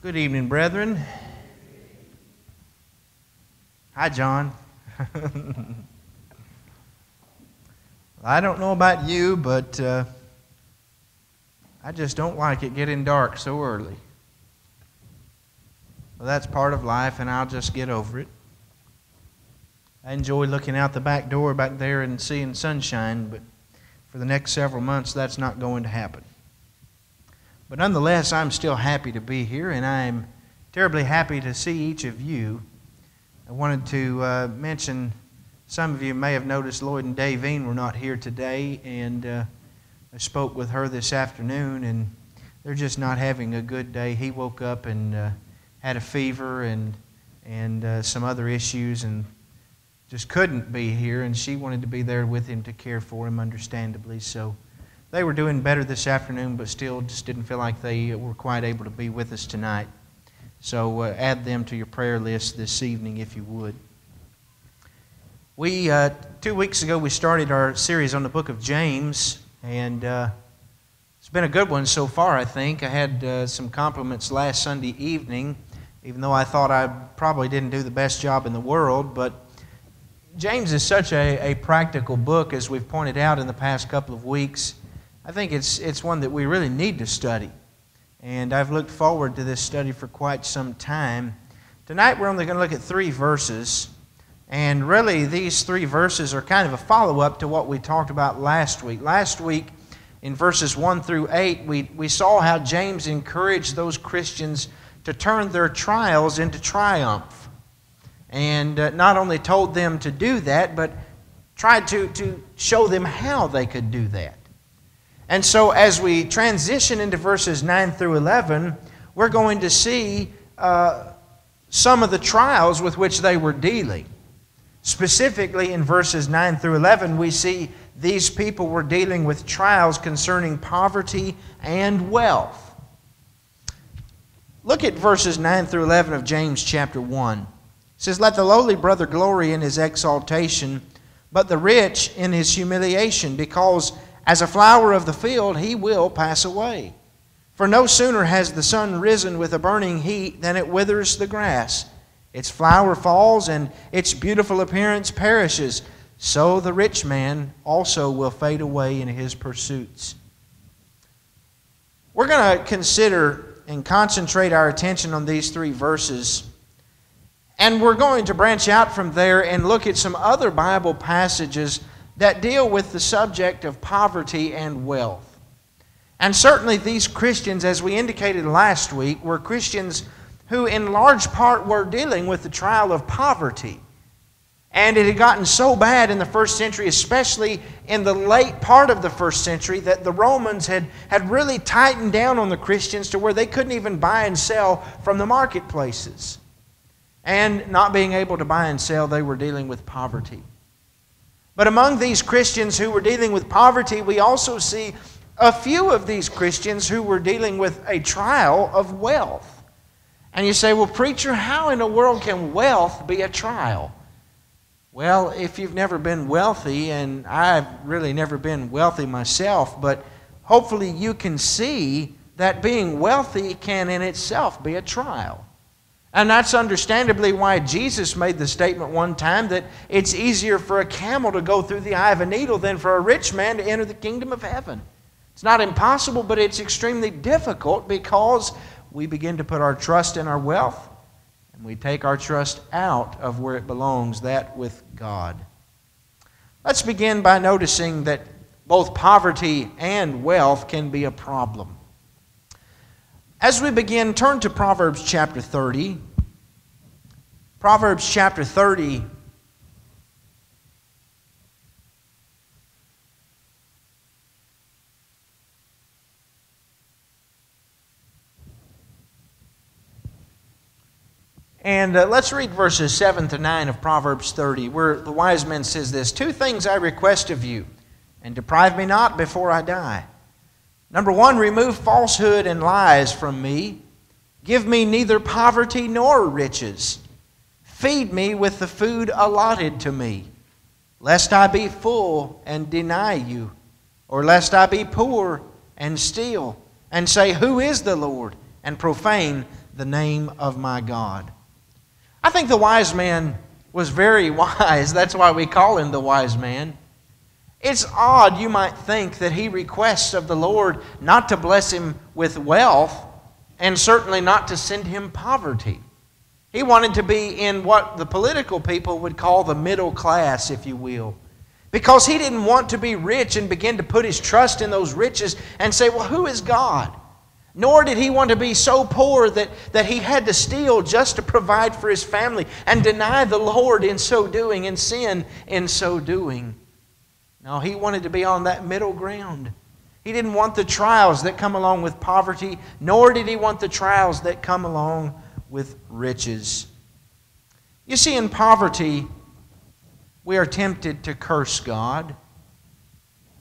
Good evening, brethren. Hi, John. I don't know about you, but I just don't like it getting dark so early. Well, that's part of life, and I'll just get over it. I enjoy looking out the back door back there and seeing sunshine, but for the next several months, that's not going to happen. But nonetheless, I'm still happy to be here, and I'm terribly happy to see each of you. I wanted to mention, some of you may have noticed Lloyd and Davine were not here today, and I spoke with her this afternoon, and they're just not having a good day. He woke up and had a fever and some other issues and just couldn't be here, and she wanted to be there with him to care for him, understandably. So they were doing better this afternoon, but still just didn't feel like they were quite able to be with us tonight. So add them to your prayer list this evening if you would. 2 weeks ago we started our series on the book of James, and it's been a good one so far, I think. I had some compliments last Sunday evening, even though I thought I probably didn't do the best job in the world. But James is such a practical book, as we've pointed out in the past couple of weeks. I think it's one that we really need to study. And I've looked forward to this study for quite some time. Tonight we're only going to look at 3 verses. And really these 3 verses are kind of a follow-up to what we talked about last week. Last week in verses 1 through 8, we saw how James encouraged those Christians to turn their trials into triumph. And not only told them to do that, but tried to show them how they could do that. And so as we transition into verses 9 through 11, we're going to see some of the trials with which they were dealing. Specifically in verses 9 through 11, we see these people were dealing with trials concerning poverty and wealth. Look at verses 9 through 11 of James chapter 1. It says, "Let the lowly brother glory in his exaltation, but the rich in his humiliation, because as a flower of the field, he will pass away. For no sooner has the sun risen with a burning heat than it withers the grass. Its flower falls, and its beautiful appearance perishes. So the rich man also will fade away in his pursuits." We're going to consider and concentrate our attention on these 3 verses. And we're going to branch out from there and look at some other Bible passages that deal with the subject of poverty and wealth. And certainly these Christians, as we indicated last week, were Christians who in large part were dealing with the trial of poverty. And it had gotten so bad in the first century, especially in the late part of the first century, that the Romans had really tightened down on the Christians to where they couldn't even buy and sell from the marketplaces. And not being able to buy and sell, they were dealing with poverty. But among these Christians who were dealing with poverty, we also see a few of these Christians who were dealing with a trial of wealth. And you say, well, preacher, how in the world can wealth be a trial? Well, if you've never been wealthy, and I've really never been wealthy myself, but hopefully you can see that being wealthy can in itself be a trial. And that's understandably why Jesus made the statement one time that it's easier for a camel to go through the eye of a needle than for a rich man to enter the kingdom of heaven. It's not impossible, but it's extremely difficult because we begin to put our trust in our wealth and we take our trust out of where it belongs, that with God. Let's begin by noticing that both poverty and wealth can be a problem. As we begin, turn to Proverbs chapter 30. Proverbs chapter 30. And let's read verses 7 to 9 of Proverbs 30, where the wise man says this, "2 things I request of you, and deprive me not before I die. Number 1, remove falsehood and lies from me. Give me neither poverty nor riches. Feed me with the food allotted to me, lest I be full and deny you, or lest I be poor and steal, and say, 'Who is the Lord?' and profane the name of my God. I think the wise man was very wise. That's why we call him the wise man. It's odd, you might think, that he requests of the Lord not to bless him with wealth and certainly not to send him poverty. He wanted to be in what the political people would call the middle class, if you will. Because he didn't want to be rich and begin to put his trust in those riches and say, well, who is God? Nor did he want to be so poor that he had to steal just to provide for his family and deny the Lord in so doing and sin in so doing. No, he wanted to be on that middle ground. He didn't want the trials that come along with poverty, nor did he want the trials that come along with riches. You see, in poverty, we are tempted to curse God.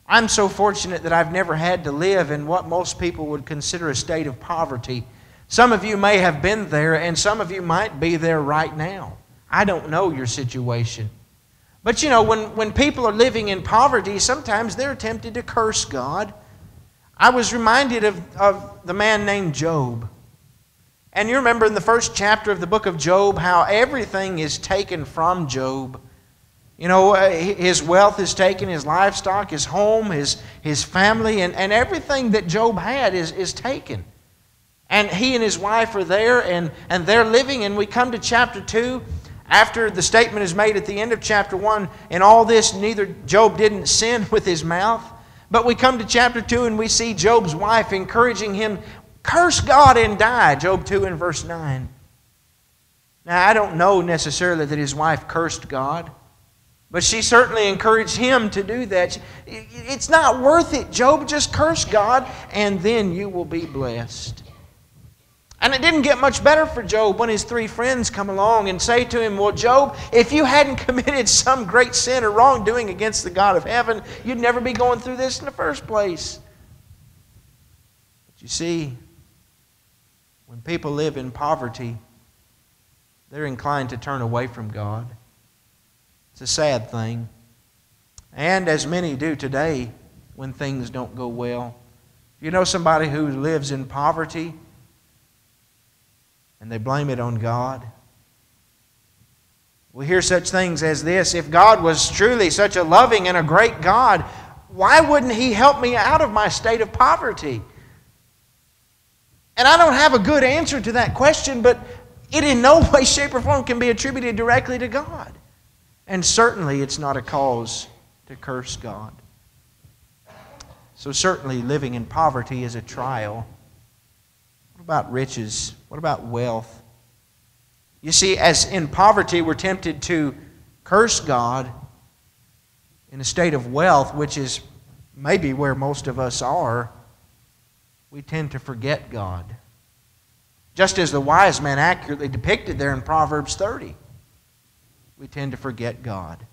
I'm so fortunate that I've never had to live in what most people would consider a state of poverty. Some of you may have been there, and some of you might be there right now. I don't know your situation. But you know, when people are living in poverty, sometimes they're tempted to curse God. I was reminded of the man named Job. And you remember in the first chapter of the book of Job how everything is taken from Job. You know, his wealth is taken, his livestock, his home, his family, and everything that Job had is taken. And he and his wife are there, and they're living, and we come to chapter 2, after the statement is made at the end of chapter 1, in all this, neither Job didn't sin with his mouth. But we come to chapter 2, and we see Job's wife encouraging him, curse God and die, Job 2 and verse 9. Now, I don't know necessarily that his wife cursed God, but she certainly encouraged him to do that. It's not worth it, Job. Just curse God, and then you will be blessed. And it didn't get much better for Job when his 3 friends come along and say to him, well, Job, if you hadn't committed some great sin or wrongdoing against the God of heaven, you'd never be going through this in the first place. But you see, when people live in poverty, they're inclined to turn away from God. It's a sad thing. And as many do today when things don't go well. If you know somebody who lives in poverty and they blame it on God, we hear such things as this: if God was truly such a loving and a great God, why wouldn't He help me out of my state of poverty? And I don't have a good answer to that question, but it in no way, shape, or form can be attributed directly to God. And certainly it's not a cause to curse God. So certainly living in poverty is a trial. What about riches? What about wealth? You see, as in poverty we're tempted to curse God, in a state of wealth, which is maybe where most of us are, we tend to forget God. Just as the wise man accurately depicted there in Proverbs 30. We tend to forget God.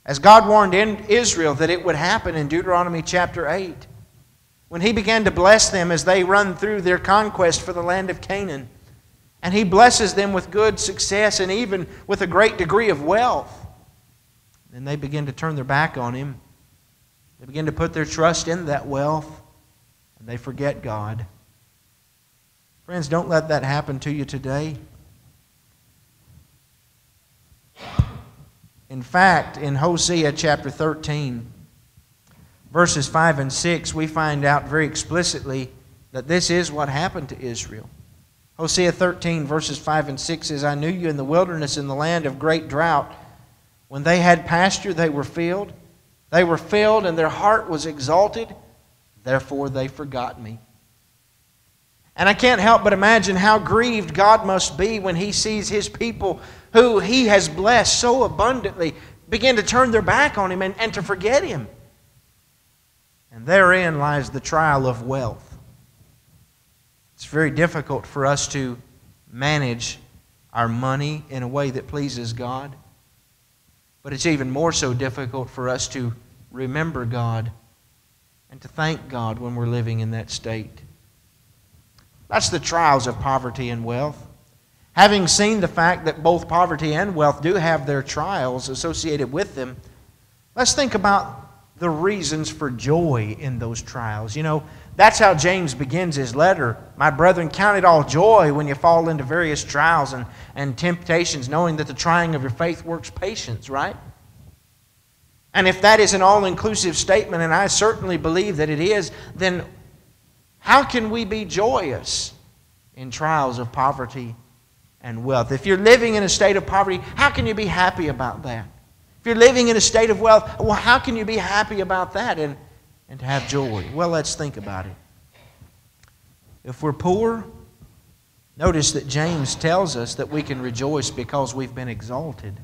As God warned Israel that it would happen in Deuteronomy chapter 8, when He began to bless them as they run through their conquest for the land of Canaan, and He blesses them with good success and even with a great degree of wealth, then they begin to turn their back on Him. They begin to put their trust in that wealth, and they forget God. Friends, don't let that happen to you today. In fact, in Hosea chapter 13, verses 5 and 6, we find out very explicitly that this is what happened to Israel. Hosea 13, verses 5 and 6 says, I knew you in the wilderness, in the land of great drought. When they had pasture, they were filled. They were filled, and their heart was exalted. Therefore they forgot me. And I can't help but imagine how grieved God must be when He sees His people who He has blessed so abundantly begin to turn their back on Him and to forget Him. And therein lies the trial of wealth. It's very difficult for us to manage our money in a way that pleases God. But it's even more so difficult for us to remember God and to thank God when we're living in that state. That's the trials of poverty and wealth. Having seen the fact that both poverty and wealth do have their trials associated with them, let's think about the reasons for joy in those trials. You know, That's how James begins his letter. My brethren, count it all joy when you fall into various trials and temptations, knowing that the trying of your faith works patience, right? And if that is an all-inclusive statement, and I certainly believe that it is, then how can we be joyous in trials of poverty and wealth? If you're living in a state of poverty, how can you be happy about that? If you're living in a state of wealth, well, how can you be happy about that and to have joy? Well, let's think about it. If we're poor, notice that James tells us that we can rejoice because we've been exalted.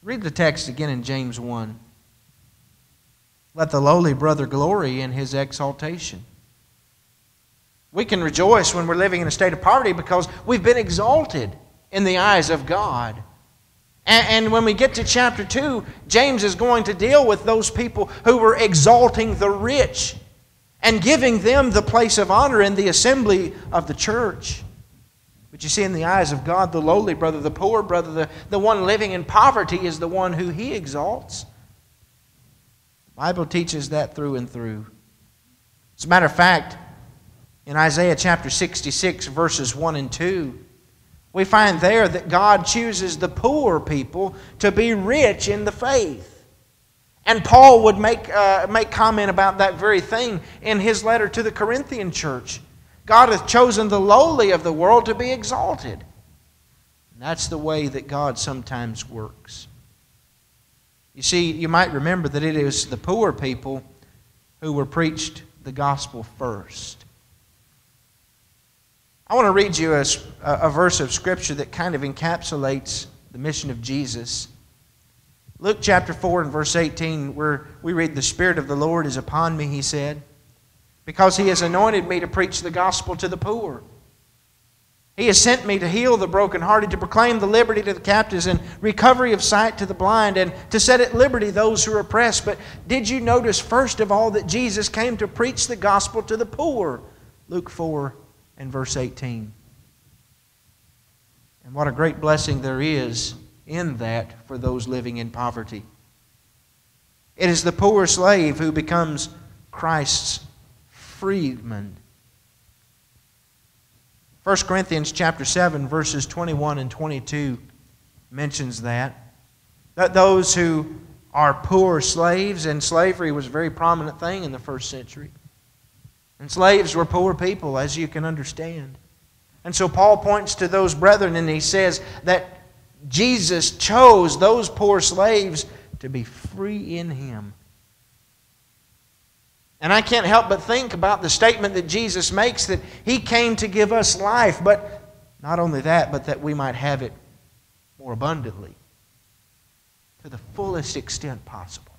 Read the text again in James 1. Let the lowly brother glory in his exaltation. We can rejoice when we're living in a state of poverty because we've been exalted in the eyes of God. And when we get to chapter 2, James is going to deal with those people who were exalting the rich and giving them the place of honor in the assembly of the church. But you see, in the eyes of God, the lowly brother, the poor brother, the one living in poverty is the one who He exalts. The Bible teaches that through and through. As a matter of fact, in Isaiah chapter 66, verses 1 and 2, we find there that God chooses the poor people to be rich in the faith. And Paul would make comment about that very thing in his letter to the Corinthian church. God hath chosen the lowly of the world to be exalted. And that's the way that God sometimes works. You see, you might remember that it is the poor people who were preached the gospel first. I want to read you a verse of Scripture that kind of encapsulates the mission of Jesus. Luke chapter 4 and verse 18, where we read, "The Spirit of the Lord is upon me," He said, "because He has anointed me to preach the gospel to the poor. He has sent me to heal the brokenhearted, to proclaim the liberty to the captives and recovery of sight to the blind, and to set at liberty those who are oppressed." But did you notice, first of all, that Jesus came to preach the gospel to the poor? Luke 4 and verse 18. And what a great blessing there is in that for those living in poverty. It is the poor slave who becomes Christ's freedman. 1 Corinthians chapter 7, verses 21 and 22 mentions that those who are poor slaves, and slavery was a very prominent thing in the first century. And slaves were poor people, as you can understand. And so Paul points to those brethren and he says that Jesus chose those poor slaves to be free in Him. And I can't help but think about the statement that Jesus makes that He came to give us life, but not only that, but that we might have it more abundantly, to the fullest extent possible.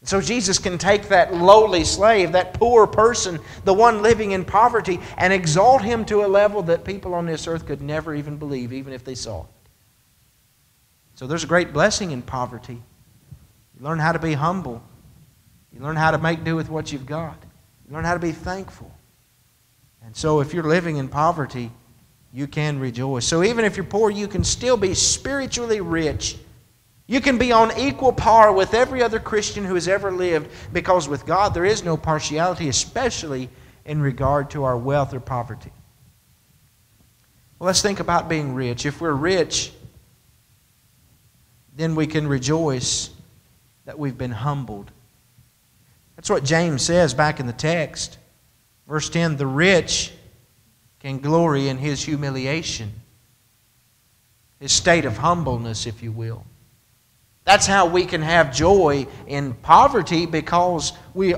So Jesus can take that lowly slave, that poor person, the one living in poverty, and exalt him to a level that people on this earth could never even believe, even if they saw it. So there's a great blessing in poverty. You learn how to be humble. You learn how to make do with what you've got. You learn how to be thankful. And so if you're living in poverty, you can rejoice. So even if you're poor, you can still be spiritually rich. You can be on equal par with every other Christian who has ever lived, because with God there is no partiality, especially in regard to our wealth or poverty. Well, let's think about being rich. If we're rich, then we can rejoice that we've been humbled. That's what James says back in the text. Verse 10, "The rich can glory in his humiliation," his state of humbleness, if you will. That's how we can have joy in poverty, because we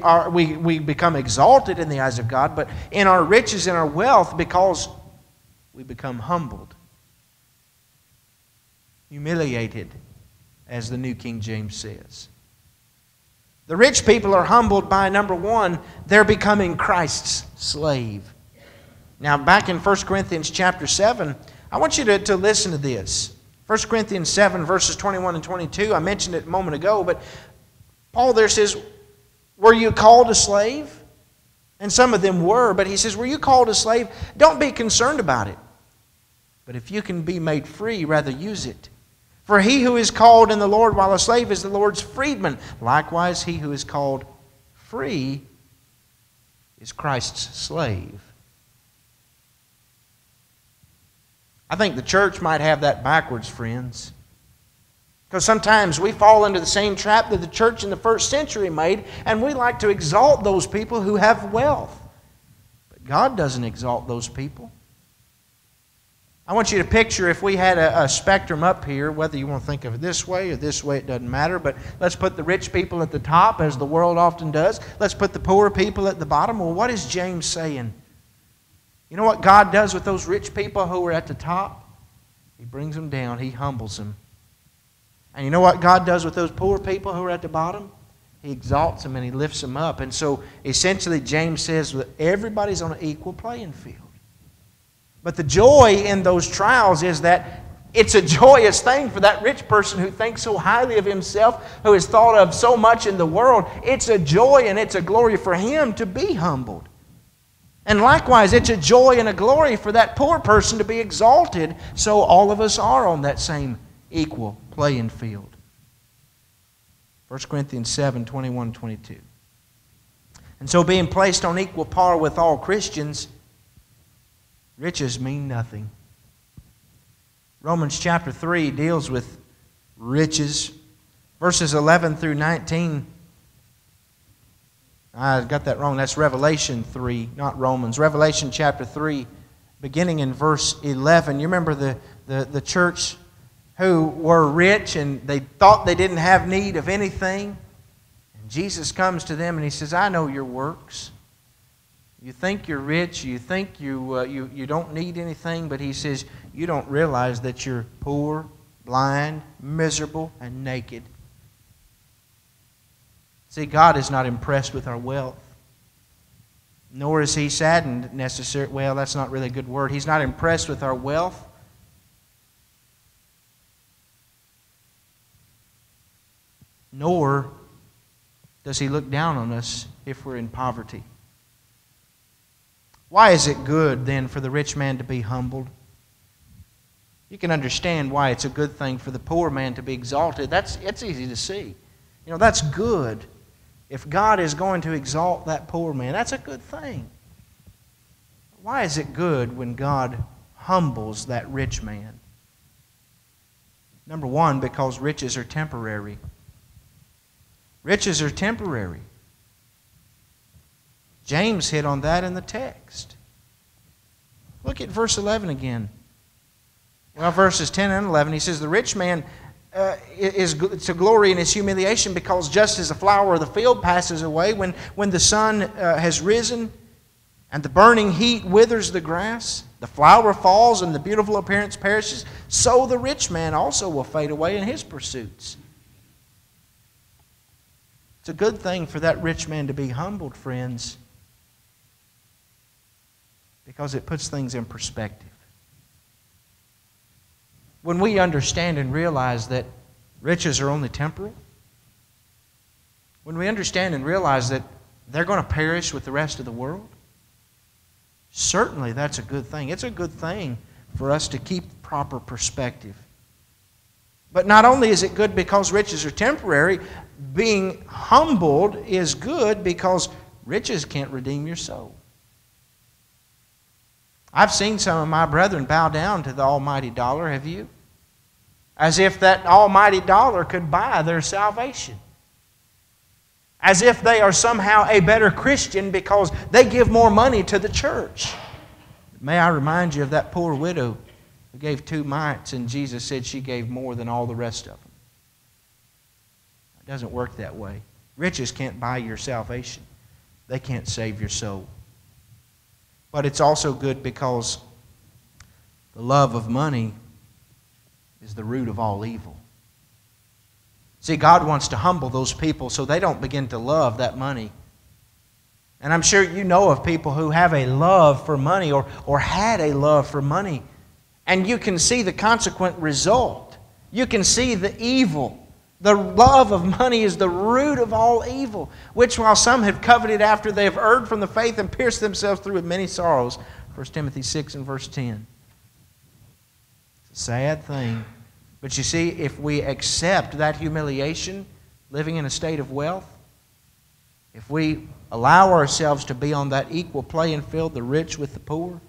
become exalted in the eyes of God, but in our riches and our wealth because we become humbled. Humiliated, as the New King James says. The rich people are humbled by, number one, they're becoming Christ's slave. Now, back in 1 Corinthians chapter 7, I want you to listen to this. 1 Corinthians 7, verses 21 and 22, I mentioned it a moment ago, but Paul there says, "Were you called a slave?" And some of them were, but he says, "Were you called a slave? Don't be concerned about it. But if you can be made free, rather use it. For he who is called in the Lord while a slave is the Lord's freedman. Likewise, he who is called free is Christ's slave. I think the church might have that backwards, friends. Because sometimes we fall into the same trap that the church in the first century made, and we like to exalt those people who have wealth. But God doesn't exalt those people. I want you to picture if we had a spectrum up here, whether you want to think of it this way or this way, it doesn't matter, but let's put the rich people at the top, as the world often does. Let's put the poor people at the bottom. Well, what is James saying? You know what God does with those rich people who are at the top? He brings them down. He humbles them. And you know what God does with those poor people who are at the bottom? He exalts them and He lifts them up. And so essentially James says that everybody's on an equal playing field. But the joy in those trials is that it's a joyous thing for that rich person who thinks so highly of himself, who has thought of so much in the world. It's a joy and it's a glory for him to be humbled. And likewise, it's a joy and a glory for that poor person to be exalted. So all of us are on that same equal playing field. 1 Corinthians 7, 21, 22. And so being placed on equal par with all Christians, riches mean nothing. Romans chapter 3 deals with riches. Verses 11 through 19. I got that wrong. That's Revelation 3, not Romans. Revelation chapter 3, beginning in verse 11. You remember the church who were rich and they thought they didn't have need of anything. And Jesus comes to them and He says, I know your works. You think you're rich, you think you don't need anything, but He says, you don't realize that you're poor, blind, miserable, and naked. See, God is not impressed with our wealth. Nor is He saddened necessarily. Well, that's not really a good word. He's not impressed with our wealth. Nor does He look down on us if we're in poverty. Why is it good, then, for the rich man to be humbled? You can understand why it's a good thing for the poor man to be exalted. It's easy to see. You know, that's good. If God is going to exalt that poor man, that's a good thing. Why is it good when God humbles that rich man? Number one, because riches are temporary. Riches are temporary. James hit on that in the text. Look at verse 11 again. Well, verses 10 and 11, he says, the rich man is to glory in his humiliation, because just as the flower of the field passes away when the sun has risen and the burning heat withers the grass, the flower falls and the beautiful appearance perishes, so the rich man also will fade away in his pursuits. It's a good thing for that rich man to be humbled, friends, because it puts things in perspective. When we understand and realize that riches are only temporal, when we understand and realize that they're going to perish with the rest of the world, certainly that's a good thing. It's a good thing for us to keep proper perspective. But not only is it good because riches are temporary, being humbled is good because riches can't redeem your soul. I've seen some of my brethren bow down to the almighty dollar, have you? As if that almighty dollar could buy their salvation. As if they are somehow a better Christian because they give more money to the church. May I remind you of that poor widow who gave 2 mites, and Jesus said she gave more than all the rest of them. It doesn't work that way. Riches can't buy your salvation. They can't save your soul. But it's also good because the love of money is the root of all evil. See, God wants to humble those people so they don't begin to love that money. And I'm sure you know of people who have a love for money or had a love for money. And you can see the consequent result. You can see the evil. The love of money is the root of all evil, which while some have coveted after they have erred from the faith and pierced themselves through with many sorrows. 1 Timothy 6 and verse 10. It's a sad thing. But you see, if we accept that humiliation, living in a state of wealth, if we allow ourselves to be on that equal playing field, the rich with the poor,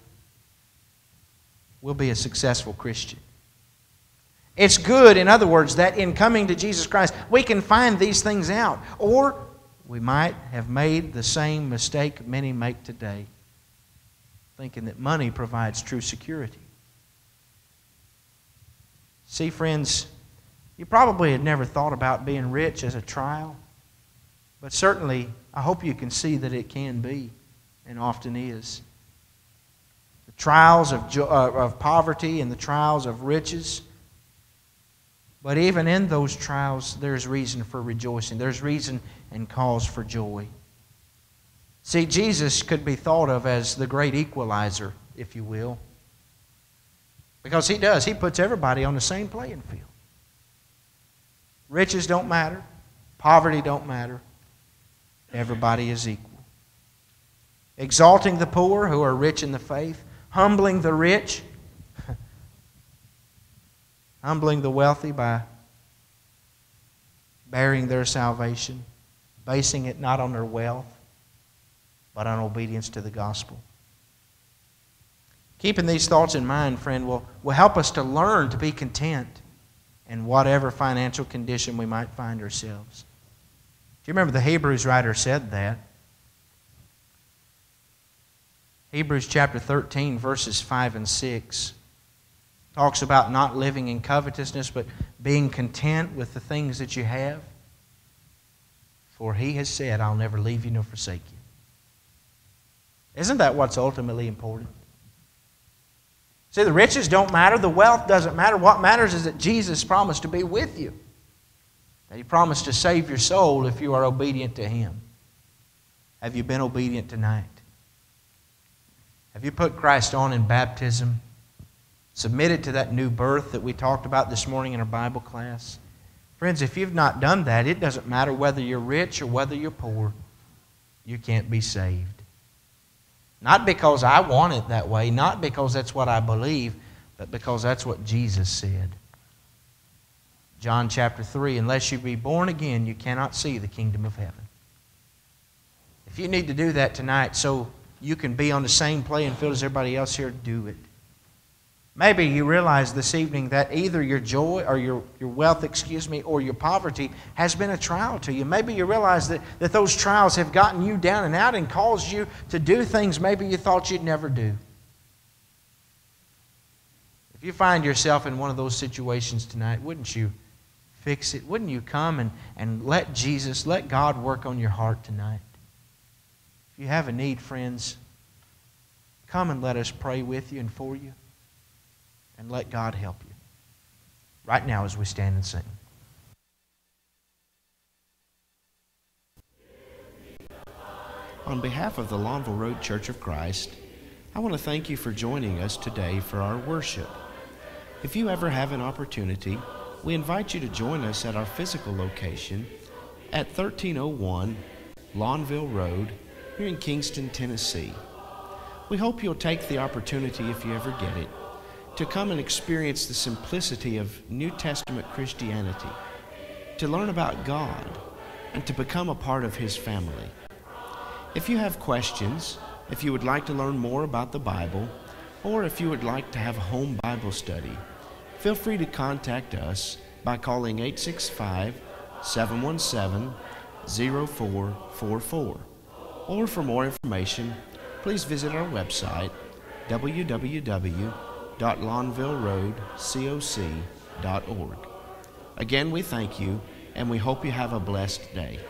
we'll be a successful Christian. It's good, in other words, that in coming to Jesus Christ, we can find these things out. Or we might have made the same mistake many make today, thinking that money provides true security. See, friends, you probably had never thought about being rich as a trial, but certainly I hope you can see that it can be, and often is. The trials of poverty and the trials of riches. But even in those trials, there's reason for rejoicing. There's reason and cause for joy. See, Jesus could be thought of as the great equalizer, if you will. Because He does. He puts everybody on the same playing field. Riches don't matter. Poverty don't matter. Everybody is equal. Exalting the poor who are rich in the faith. Humbling the rich. Humbling the wealthy by bearing their salvation. Basing it not on their wealth, but on obedience to the gospel. Keeping these thoughts in mind, friend, will help us to learn to be content in whatever financial condition we might find ourselves. Do you remember the Hebrews writer said that? Hebrews chapter 13, verses 5 and 6 talks about not living in covetousness, but being content with the things that you have. For He has said, I'll never leave you nor forsake you. Isn't that what's ultimately important? See, the riches don't matter. The wealth doesn't matter. What matters is that Jesus promised to be with you. That He promised to save your soul if you are obedient to Him. Have you been obedient tonight? Have you put Christ on in baptism? Submitted to that new birth that we talked about this morning in our Bible class? Friends, if you've not done that, it doesn't matter whether you're rich or whether you're poor. You can't be saved. Not because I want it that way, not because that's what I believe, but because that's what Jesus said. John chapter 3, unless you be born again, you cannot see the kingdom of heaven. If you need to do that tonight so you can be on the same playing field as everybody else here, do it. Maybe you realize this evening that either your joy or your wealth, or your poverty has been a trial to you. Maybe you realize that those trials have gotten you down and out and caused you to do things maybe you thought you'd never do. If you find yourself in one of those situations tonight, wouldn't you fix it? Wouldn't you come and let Jesus, let God work on your heart tonight? If you have a need, friends, come and let us pray with you and for you. And let God help you. Right now as we stand and sing. On behalf of the Lawnville Road Church of Christ, I want to thank you for joining us today for our worship. If you ever have an opportunity, we invite you to join us at our physical location at 1301 Lawnville Road here in Kingston, Tennessee. We hope you'll take the opportunity, if you ever get it, to come and experience the simplicity of New Testament Christianity, to learn about God, and to become a part of His family. If you have questions, if you would like to learn more about the Bible, or if you would like to have a home Bible study, feel free to contact us by calling 865-717-0444. Or for more information, please visit our website, www.lawnvilleroadcoc.org. Again, we thank you, and we hope you have a blessed day.